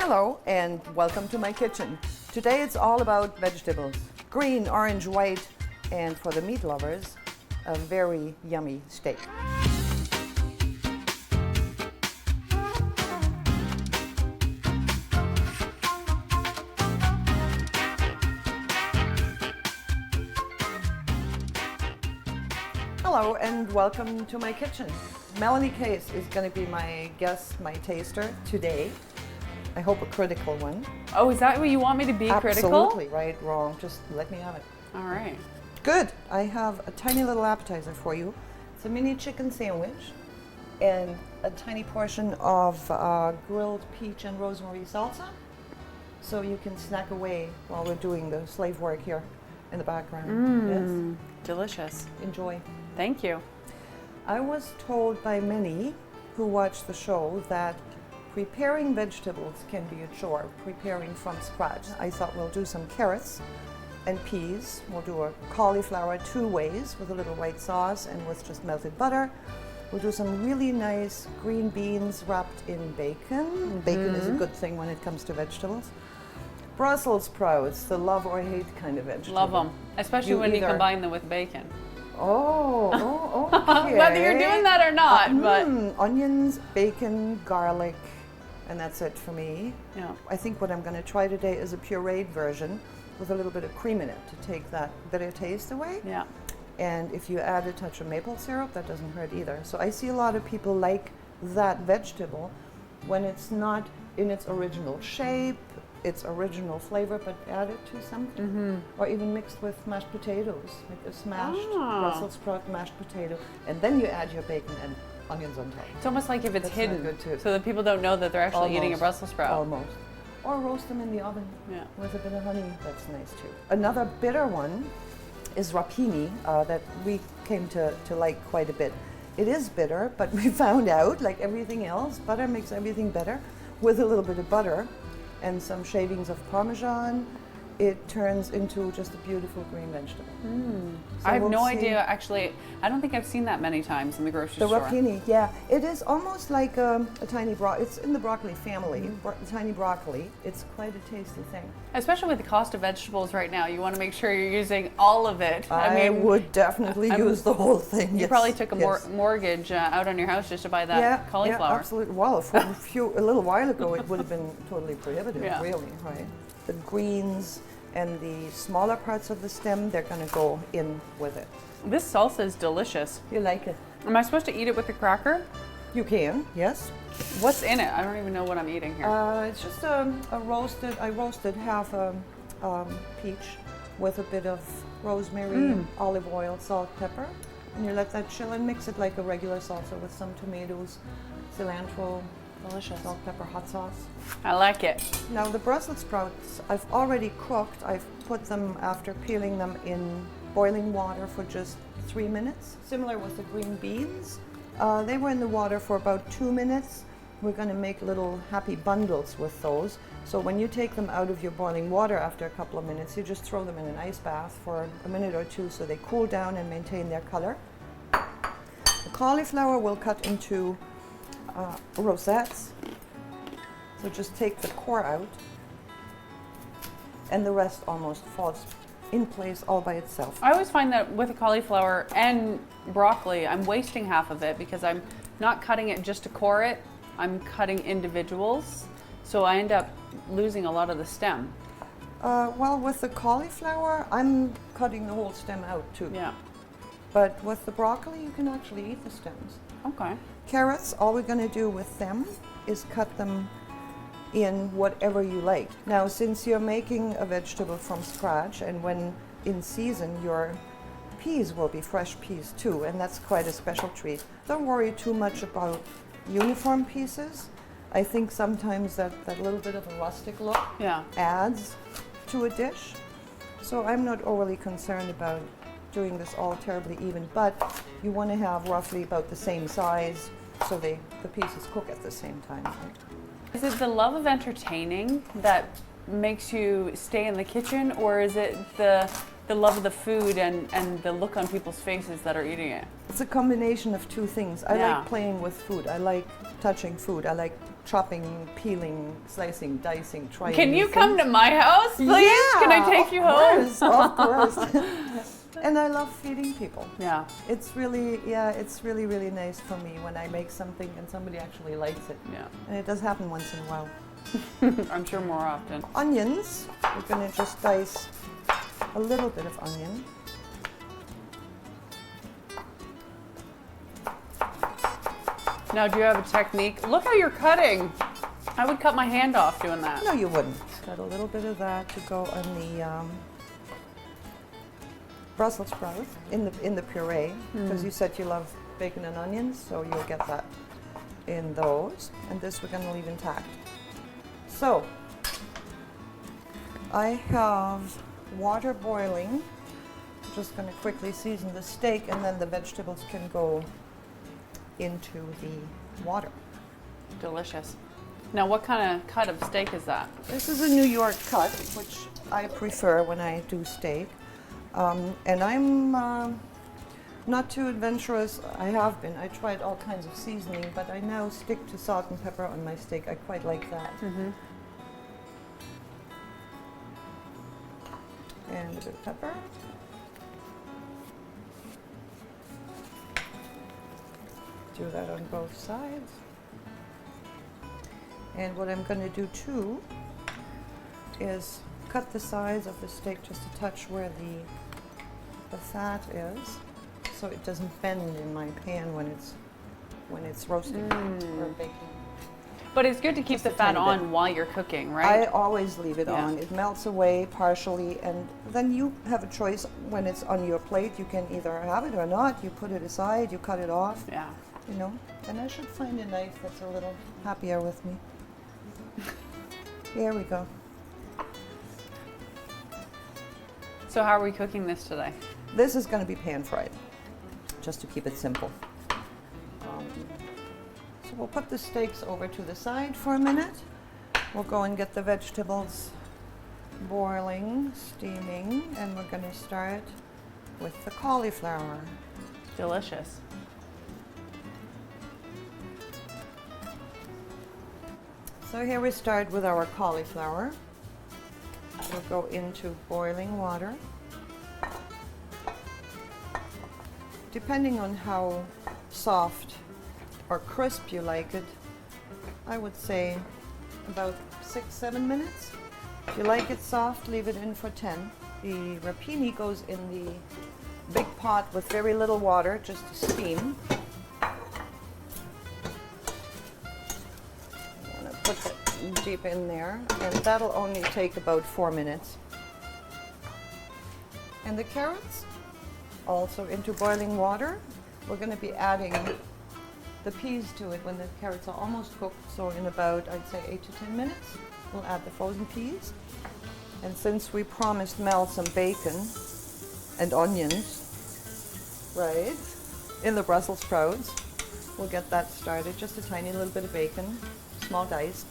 Hello and welcome to my kitchen. Today it's all about vegetables. Green, orange, white, and for the meat lovers, a very yummy steak. Hello and welcome to my kitchen. Melanie Case is going to be my guest, my taster today. I hope a critical one. Oh, is that what you want me to be? Critical? Absolutely, right, wrong, just let me have it. All right. Good, I have a tiny little appetizer for you. It's a mini chicken sandwich and a tiny portion of grilled peach and rosemary salsa. So you can snack away while we're doing the slave work here in the background. Yes. Delicious. Enjoy. Thank you. I was told by many who watch the show that preparing vegetables can be a chore, preparing from scratch. I thought we'll do some carrots and peas. We'll do a cauliflower two ways with a little white sauce and with just melted butter. We'll do some really nice green beans wrapped in bacon. Bacon is a good thing when it comes to vegetables. Brussels sprouts, the love or hate kind of vegetable. Love them, especially when you combine them with bacon. Oh, okay. Whether you're doing that or not, but onions, bacon, garlic, and that's it for me. yeah. I think what I'm going to try today is a pureed version with a little bit of cream in it to take that bitter taste away. Yeah. And if you add a touch of maple syrup, that doesn't hurt either. So I see a lot of people like that vegetable when it's not in its original shape, its original flavor, but add it to something. Or even mixed with mashed potatoes, like a smashed Brussels sprout mashed potato. And then you add your bacon and onions on top. It's almost like if it's That's hidden, good too. so that people don't know that they're actually eating a Brussels sprout. Almost. Or roast them in the oven Yeah. with a bit of honey. That's nice too. Another bitter one is rapini that we came to like quite a bit. It is bitter, but we found out, like everything else, butter makes everything better. With a little bit of butter and some shavings of Parmesan, it turns into just a beautiful green vegetable. So I have we'll no see. idea, actually. I don't think I've seen that many times in the grocery The store. rapini, yeah. It is almost like a tiny it's in the broccoli family, tiny broccoli. It's quite a tasty thing. Especially with the cost of vegetables right now, you want to make sure you're using all of it. I would definitely use the whole thing. You probably took a mortgage out on your house just to buy that cauliflower. Yeah, absolutely. Well, a little while ago, it would have been totally prohibitive, Yeah. really, right? The greens and the smaller parts of the stem, they're going to go in with it. This salsa is delicious. You like it? Am I supposed to eat it with a cracker? You can, yes. What's in it? I don't even know what I'm eating here. It's just I roasted half a peach with a bit of rosemary, olive oil, salt, pepper. And you let that chill and mix it like a regular salsa with some tomatoes, cilantro, Delicious. salt, pepper, hot sauce. I like it. Now the Brussels sprouts, I've already cooked. I've put them, after peeling them, in boiling water for just 3 minutes. Similar with the green beans. They were in the water for about 2 minutes. We're going to make little happy bundles with those. So when you take them out of your boiling water after a couple of minutes, you just throw them in an ice bath for a minute or two so they cool down and maintain their color. The cauliflower we'll cut into rosettes. So just take the core out, and the rest almost falls in place all by itself. I always find that with the cauliflower and broccoli, I'm wasting half of it because I'm not cutting it just to core it. I'm cutting individuals, so I end up losing a lot of the stem. Well, with the cauliflower, I'm cutting the whole stem out too. Yeah. But with the broccoli, you can actually eat the stems. Okay. Carrots, all we're going to do with them is cut them in whatever you like. Now, since you're making a vegetable from scratch, and when in season, your peas will be fresh peas too, and that's quite a special treat. Don't worry too much about uniform pieces. I think sometimes that little bit of a rustic look adds to a dish. So I'm not overly concerned about doing this all terribly even, but you want to have roughly about the same size so the pieces cook at the same time. Right? Is it the love of entertaining that makes you stay in the kitchen, or is it the love of the food and the look on people's faces that are eating it? It's a combination of two things. I like playing with food. I like touching food. I like chopping, peeling, slicing, dicing, trying. Can you new come things. to my house, please? Yeah, Can I take you home? Of course. And I love feeding people. Yeah. It's really really nice for me when I make something and somebody actually likes it. Yeah. And it does happen once in a while. I'm sure more often. Onions, we're going to just dice a little bit of onion. Now, do you have a technique? Look how you're cutting. I would cut my hand off doing that. No, you wouldn't. Got a little bit of that to go on the Brussels sprouts in the puree, because you said you love bacon and onions, so you'll get that in those. And this we're going to leave intact. So I have water boiling. I'm just going to quickly season the steak, and then the vegetables can go into the water. Delicious. Now, what kind of cut of steak is that? This is a New York cut, which I prefer when I do steak. And I'm not too adventurous. I have been. I tried all kinds of seasoning, but I now stick to salt and pepper on my steak. I quite like that. And a bit of pepper. Do that on both sides. And what I'm going to do too is cut the sides of the steak just a touch where the fat is, so it doesn't bend in my pan when it's roasting or baking. But it's good to keep Just the a fat tiny on bit. while you're cooking, I right? always leave it Yeah. on. It melts away partially, and then you have a choice when it's on your plate. You can either have it or not. You put it aside, you cut it off, Yeah. you know. And I should find a knife that's a little happier with me. Here we go. So how are we cooking this today? This is going to be pan fried, just to keep it simple. So we'll put the steaks over to the side for a minute. We'll go and get the vegetables boiling, steaming, and we're going to start with the cauliflower. Delicious. So here we start with our cauliflower. We'll go into boiling water. Depending on how soft or crisp you like it, I would say about 6-7 minutes. If you like it soft, leave it in for 10. The rapini goes in the big pot with very little water, just to steam. I'm gonna put that deep in there, and that'll only take about 4 minutes. And the carrots, also into boiling water. We're going to be adding the peas to it when the carrots are almost cooked. So in about, I'd say, 8 to 10 minutes, we'll add the frozen peas. And since we promised Mel some bacon and onions, right, in the Brussels sprouts, we'll get that started. Just a tiny little bit of bacon, small diced.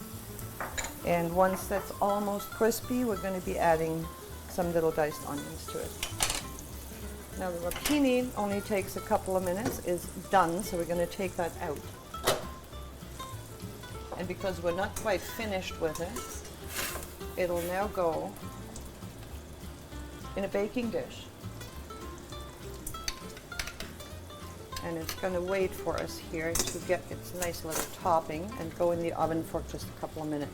And once that's almost crispy, we're going to be adding some little diced onions to it. Now the rapini only takes a couple of minutes, is done, so we're going to take that out. And because we're not quite finished with it, it'll now go in a baking dish. And it's going to wait for us here to get its nice little topping and go in the oven for just a couple of minutes.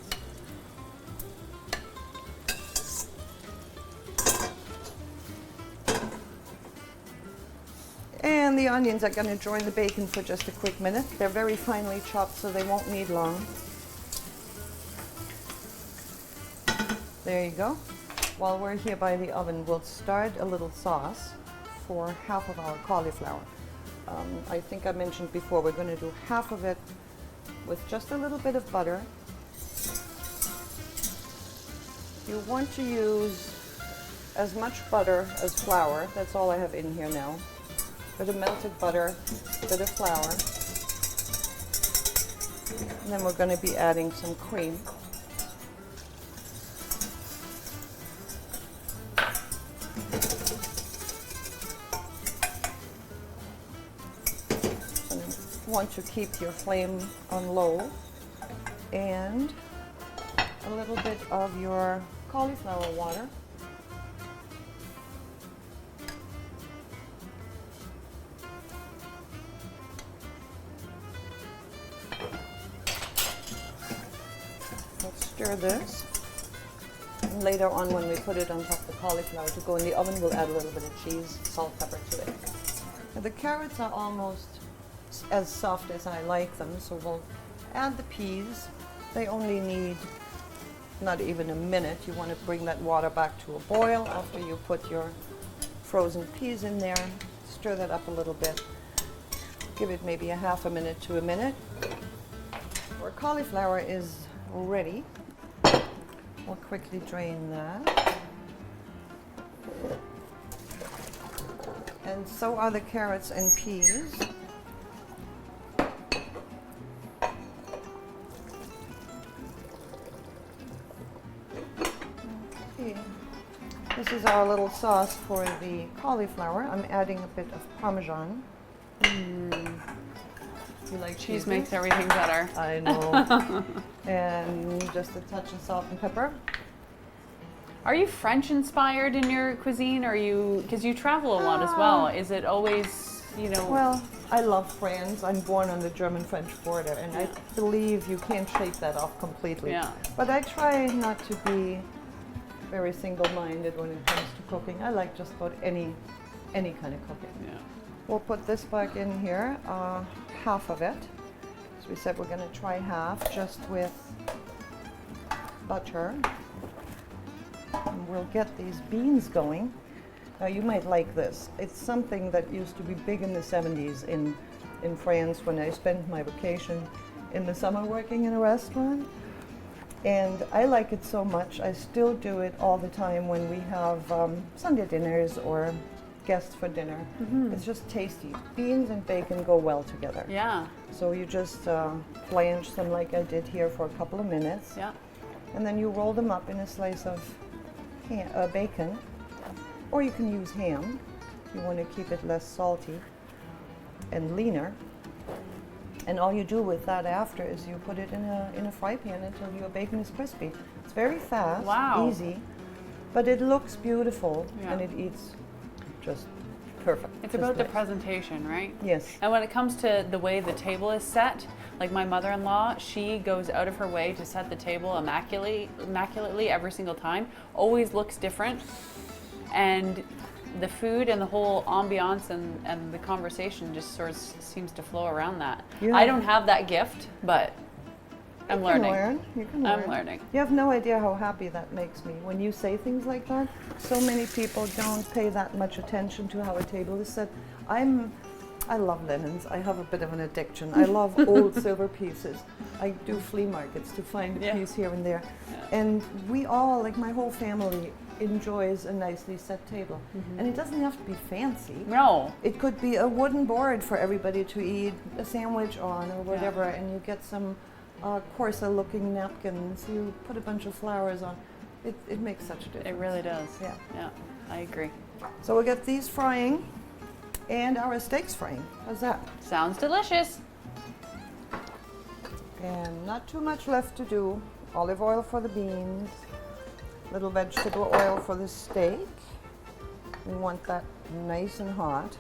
And the onions are going to join the bacon for just a quick minute. They're very finely chopped, so they won't need long. There you go. While we're here by the oven, we'll start a little sauce for half of our cauliflower. I think I mentioned before, we're going to do half of it with just a little bit of butter. You want to use as much butter as flour. That's all I have in here now. Bit of melted butter, bit of flour. And then we're going to be adding some cream. And you want to keep your flame on low and a little bit of your cauliflower water. Let's stir this. And later on, when we put it on top of the cauliflower to go in the oven, we'll add a little bit of cheese, salt, pepper to it. Now, the carrots are almost as soft as I like them, so we'll add the peas. They only need not even a minute. You want to bring that water back to a boil after you put your frozen peas in there. Stir that up a little bit. Give it maybe a half a minute to a minute. Our cauliflower is ready. We'll quickly drain that. And so are the carrots and peas. Okay. This is our little sauce for the cauliflower. I'm adding a bit of Parmesan. You like Cheese cheese? makes everything better. I know. And just a touch of salt and pepper. Are you French inspired in your cuisine? Or are you, because you travel a lot as well, is it always, you know? Well, I love France. I'm born on the German-French border, and I believe you can't shake that off completely. Yeah. But I try not to be very single-minded when it comes to cooking. I like just about any kind of cooking. Yeah. We'll put this back in here, half of it. So we said we're going to try half just with butter. And we'll get these beans going. Now you might like this. It's something that used to be big in the 70s in France when I spent my vacation in the summer working in a restaurant. And I like it so much, I still do it all the time when we have Sunday dinners or guests for dinner. It's just tasty. Beans and bacon go well together. Yeah. So you just blanch them like I did here for a couple of minutes. Yeah. And then you roll them up in a slice of bacon, or you can use ham. You want to keep it less salty and leaner. And all you do with that after is you put it in a fry pan until your bacon is crispy. It's very fast, Wow. easy, but it looks beautiful Yeah. and it eats just perfect. It's Just about the nice. presentation, right? Yes. And when it comes to the way the table is set, like my mother-in-law, she goes out of her way to set the table immaculately every single time. Always looks different. And the food and the whole ambiance and the conversation just sort of seems to flow around that. Yeah. I don't have that gift, but I'm You can learning. learn. You can learn. I'm learning. You have no idea how happy that makes me when you say things like that. So many people don't pay that much attention to how a table is set. I love linens. I have a bit of an addiction. I love old silver pieces. I do flea markets to find a Yeah. piece here and there. Yeah. And we all, like my whole family, enjoys a nicely set table. And it doesn't have to be fancy. No. It could be a wooden board for everybody to eat a sandwich on or whatever, and you get some Corsa-looking napkins. You put a bunch of flowers on. It makes such a difference. It really does. Yeah. Yeah, I agree. So we'll get these frying and our steaks frying. How's that? Sounds delicious. And not too much left to do. Olive oil for the beans, little vegetable oil for the steak. We want that nice and hot.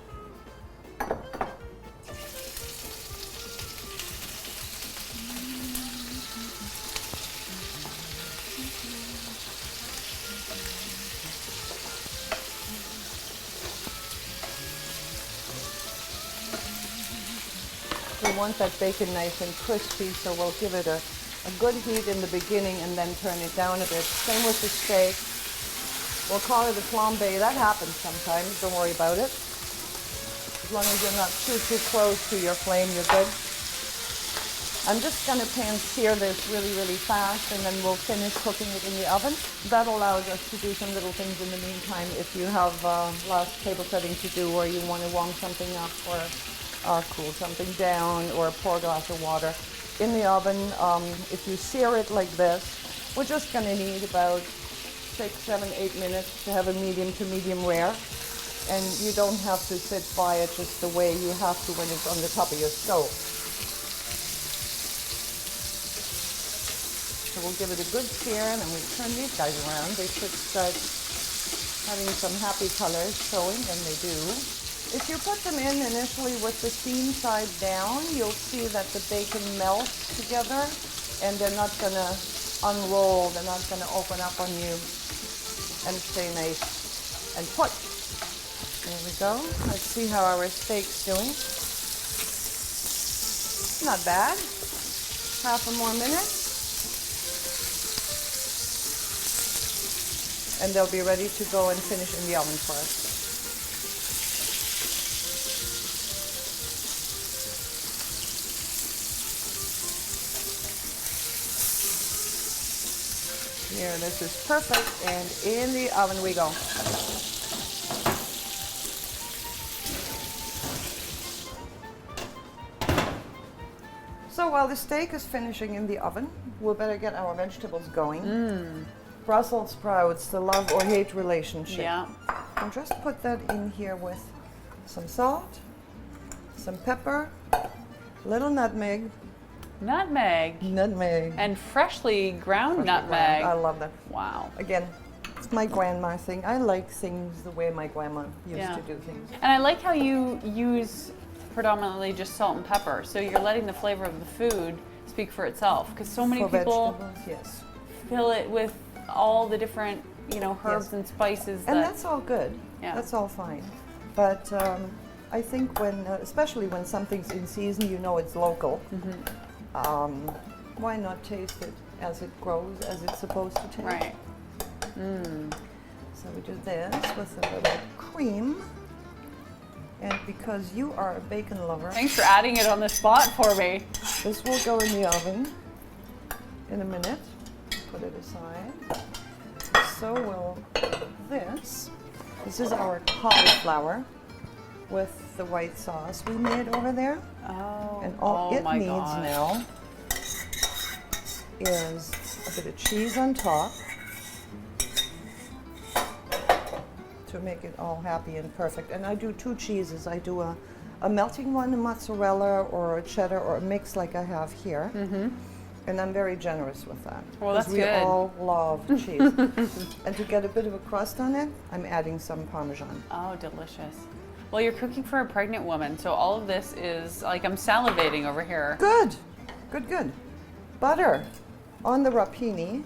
We want that bacon nice and crispy, so we'll give it a good heat in the beginning and then turn it down a bit. Same with the steak. We'll call it a flambe. That happens sometimes. Don't worry about it. As long as you're not too close to your flame, you're good. I'm just going to pan-sear this really, really fast, and then we'll finish cooking it in the oven. That allows us to do some little things in the meantime if you have last table setting to do, or you want to warm something up or cool something down or pour a glass of water. In the oven, if you sear it like this, we're just going to need about 6, 7, 8 minutes to have a medium to medium rare. And you don't have to sit by it just the way you have to when it's on the top of your stove. So we'll give it a good sear, and then we turn these guys around. They should start having some happy colors showing, and they do. If you put them in initially with the seam side down, you'll see that the bacon melts together, and they're not gonna unroll, they're not gonna open up on you and stay nice and put. There we go. Let's see how our steak's doing. Not bad. Half a more minute. And they'll be ready to go and finish in the oven for us. Here, this is perfect, and in the oven we go. So while the steak is finishing in the oven, we'll better get our vegetables going. Brussels sprouts, the love or hate relationship. Yeah. And just put that in here with some salt, some pepper, little nutmeg. Nutmeg. Nutmeg. And freshly ground nutmeg. I love that. Wow. Again, it's my grandma thing. I like things the way my grandma used to do things. And I like how you use predominantly just salt and pepper. So you're letting the flavor of the food speak for itself. Because so many For people vegetables, yes. fill it with all the different, herbs and spices. And that's all good. Yeah. That's all fine. But I think when, especially when something's in season, you know it's local. Why not taste it as it grows, as it's supposed to taste? Right. So we do this with a little cream. And because you are a bacon lover, Thanks for adding it on the spot for me. this will go in the oven in a minute. Put it aside. So will this. This is our cauliflower with the white sauce we made over there. Oh, And all it needs gosh. now is a bit of cheese on top to make it all happy and perfect. And I do two cheeses. I do a melting one, a mozzarella or a cheddar or a mix like I have here. And I'm very generous with that. Well, that's we good. all love cheese. And to get a bit of a crust on it, I'm adding some Parmesan. Oh, delicious. Well, you're cooking for a pregnant woman, so all of this is, like, I'm salivating over here. Good, good, good. Butter on the rapini.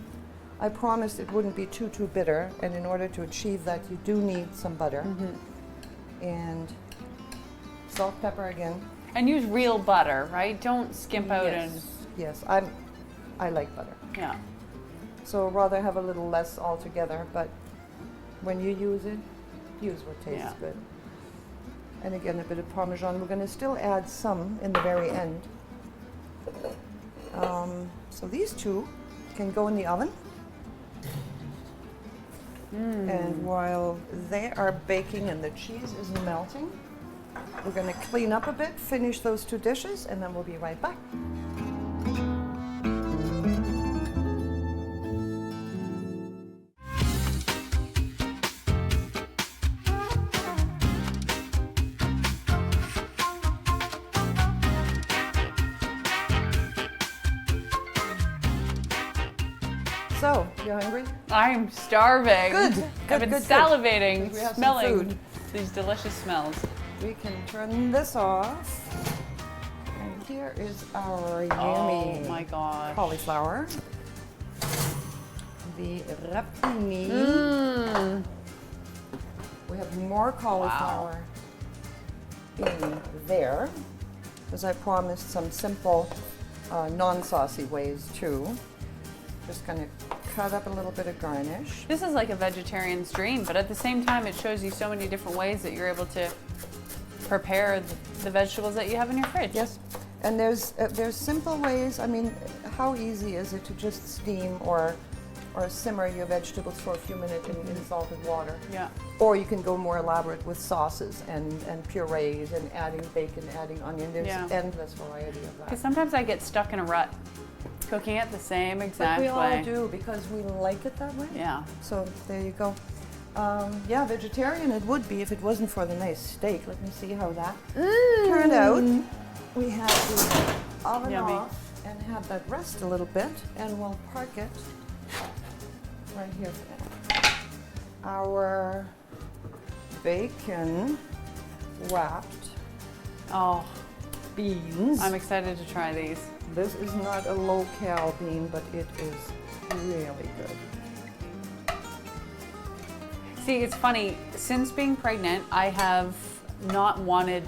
I promised it wouldn't be too bitter, and in order to achieve that, you do need some butter. And salt, pepper again. And use real butter, right? Don't skimp out and... Yes, I like butter. Yeah. So I'd rather have a little less altogether, but when you use it, use what tastes good. And again, a bit of Parmesan. We're going to still add some in the very end. So these two can go in the oven. And while they are baking and the cheese is melting, we're going to clean up a bit, finish those two dishes, and then we'll be right back. So, you hungry? I'm starving. Good, I've been good, good. salivating, We have some smelling food. these delicious smells. We can turn this off. And here is our yummy Oh my gosh. cauliflower. The rapini. We have more cauliflower in there, because I promised some simple, non-saucy ways too. Just gonna cut up a little bit of garnish. This is like a vegetarian's dream, but at the same time, it shows you so many different ways that you're able to prepare the vegetables that you have in your fridge. Yes, and there's simple ways. I mean, how easy is it to just steam or simmer your vegetables for a few minutes in salted water? Yeah. Or you can go more elaborate with sauces and purees and adding bacon, adding onion. There's endless variety of that. Because sometimes I get stuck in a rut, cooking it the same exact But we way. all do, because we like it that way. Yeah. So there you go. Yeah, vegetarian it would be if it wasn't for the nice steak. Let me see how that turned out. We have the oven Yummy. off. and have that rest a little bit, and we'll park it right here. Our bacon wrapped Oh, beans. I'm excited to try these. This is not a low-cal bean, but it is really good. See, it's funny. Since being pregnant, I have not wanted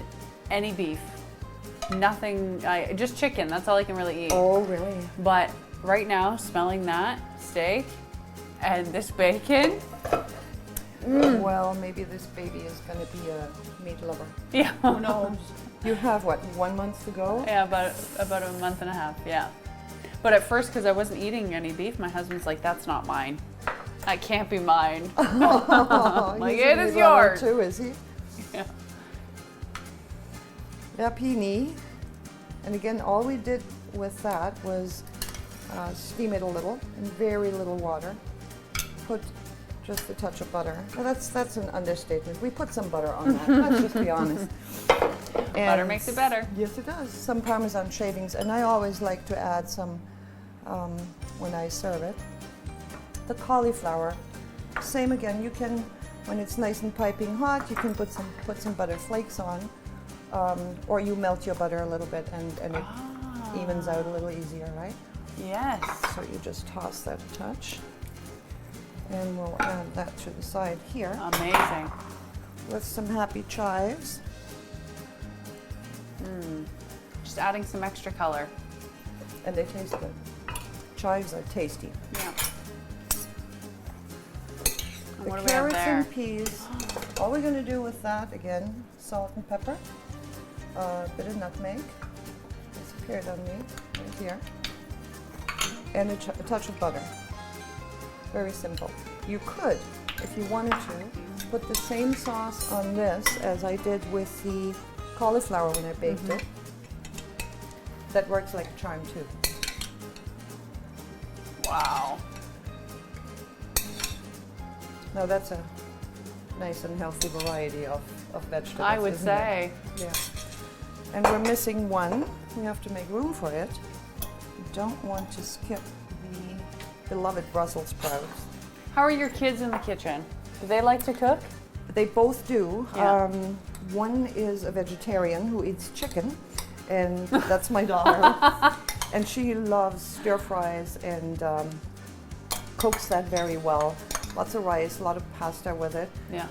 any beef. Nothing, just chicken. That's all I can really eat. Oh, really? But right now, smelling that steak and this bacon. Well, maybe this baby is going to be a meat lover. Yeah. Who knows? You have, what, 1 month to go? Yeah, about a month and a half, yeah. But at first, because I wasn't eating any beef, my husband's like, that's not mine. That can't be mine. Like, He's it a is meat lover yours. too, is he? Yeah. Rapini. And again, all we did with that was steam it a little in very little water. Put just a touch of butter. Well, that's an understatement. We put some butter on that. Let's just be honest. And Butter makes it better. Yes, it does. Some Parmesan shavings, and I always like to add some when I serve it. The cauliflower, same again. You can, when it's nice and piping hot, you can put some butter flakes on, or you melt your butter a little bit, and it evens out a little easier, right? Yes. So you just toss that a touch, and we'll add that to the side here Amazing. with some happy chives. Just adding some extra color. And they taste good. Chives are tasty. Yeah. And The what do we have carrots there? and peas, all we're going to do with that, again, salt and pepper, a bit of nutmeg, disappeared on me, right here, and a touch of butter. Very simple. You could, if you wanted to, put the same sauce on this as I did with the cauliflower when I baked it. That works like a charm too. Wow. Now that's a nice and healthy variety of vegetables. I would isn't say. it? Yeah. And we're missing one. We have to make room for it. We don't want to skip the beloved Brussels sprouts. How are your kids in the kitchen? Do they like to cook? They both do. Yeah. One is a vegetarian who eats chicken, and that's my daughter. And she loves stir fries and cooks that very well. Lots of rice, a lot of pasta with it. Yeah.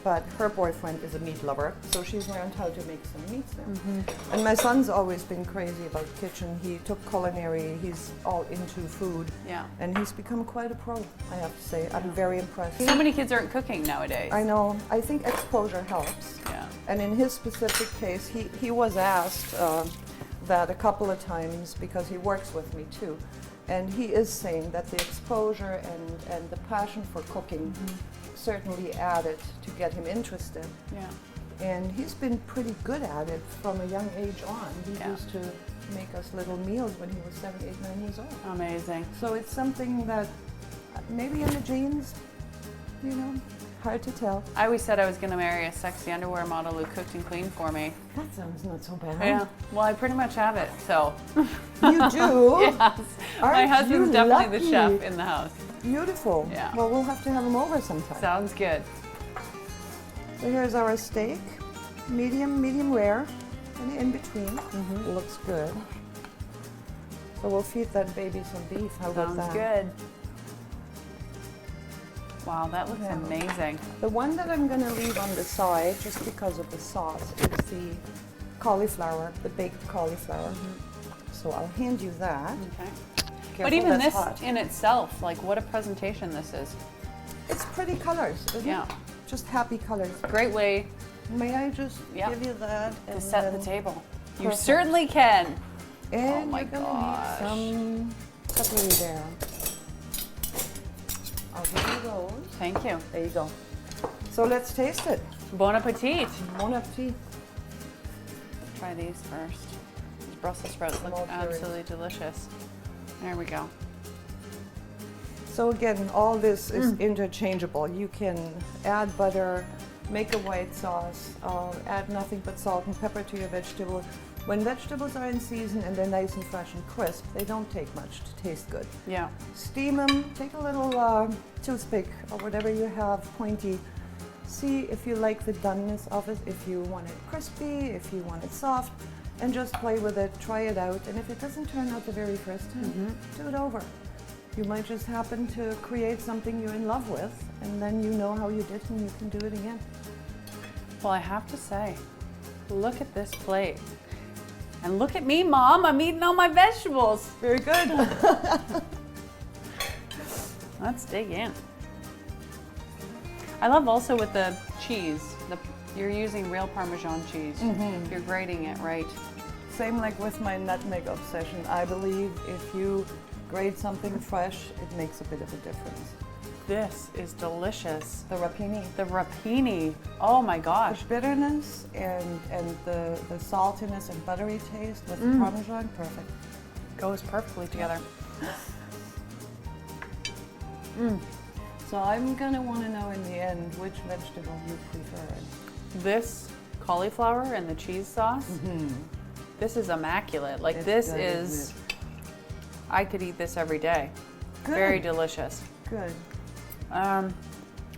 But her boyfriend is a meat lover, so she's learned how to make some meats now. And my son's always been crazy about the kitchen. He took culinary, he's all into food, Yeah. and he's become quite a pro, I have to say. I'm very impressed. So many kids aren't cooking nowadays. I know. I think exposure helps. Yeah. And in his specific case, he was asked that a couple of times because he works with me too. And he is saying that the exposure and the passion for cooking certainly added to get him interested. Yeah. And he's been pretty good at it from a young age on. He Yeah. used to make us little meals when he was 7, 8, 9 years old. Amazing. So it's something that maybe in the genes, you know, hard to tell. I always said I was going to marry a sexy underwear model who cooked and cleaned for me. That sounds not so bad. Yeah. Well, I pretty much have it, so. You do? Yes. My Aren't husband's you definitely the lucky? chef in the house. Beautiful. Yeah. Well, we'll have to have him over sometime. Sounds good. So here's our steak, medium rare, and in between. Looks good. So we'll feed that baby some beef. How about Sounds that? good. Wow, that looks Yeah. amazing. The one that I'm going to leave on the side, just because of the sauce, is the cauliflower, the baked cauliflower. So I'll hand you that. Okay. Careful, But even that's this hot. in itself, like what a presentation this is. It's pretty colors, isn't Yeah. it? Just happy colors. Great way May I just Yeah. give you that? to and set the then- table. You Perfect. certainly can. And Oh my you're gonna gosh. need some cutlery there. I'll give you those. Thank you. There you go. So let's taste it. Bon appetit. Bon appetit. Try these first. These Brussels sprouts I'm look all curious. absolutely delicious. There we go. So again, all this is interchangeable. You can add butter, make a white sauce, add nothing but salt and pepper to your vegetable. When vegetables are in season and they're nice and fresh and crisp, they don't take much to taste good. Yeah. Steam them, take a little toothpick or whatever you have, pointy. See if you like the doneness of it, if you want it crispy, if you want it soft, and just play with it, try it out. And if it doesn't turn out the very first time, do it over. You might just happen to create something you're in love with, and then you know how you did and you can do it again. Well, I have to say, look at this plate. And look at me, Mom, I'm eating all my vegetables. Very good. Let's dig in. I love also with the cheese, you're using real Parmesan cheese. You're grating it right. Same like with my nutmeg obsession. I believe if you grate something fresh, it makes a bit of a difference. This is delicious. The rapini. The rapini, oh my gosh. The bitterness and the saltiness and buttery taste with the Parmesan, perfect. Goes perfectly together. So I'm gonna want to know in the end which vegetable you prefer. This cauliflower and the cheese sauce, this is immaculate. Like, this good, is, I could eat this every day. Good. Very delicious. Good.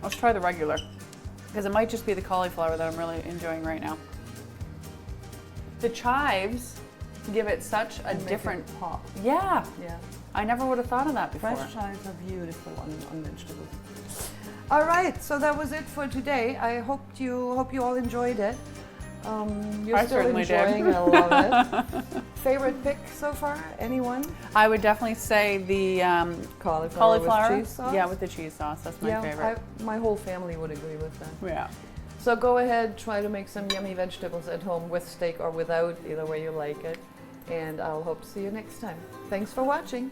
Let's try the regular, because it might just be the cauliflower that I'm really enjoying right now. The chives give it such a different pop. Yeah. Yeah. I never would have thought of that before. Fresh chives are beautiful on vegetables. All right, so that was it for today. I hope you all enjoyed it. You're I still certainly enjoying did. it. I love it. Favorite pick so far? Anyone? I would definitely say the Cauliflower with cheese sauce? Yeah, with the cheese sauce. That's my favorite. My whole family would agree with that. Yeah. So go ahead, try to make some yummy vegetables at home with steak or without, either way you like it. And I'll hope to see you next time. Thanks for watching.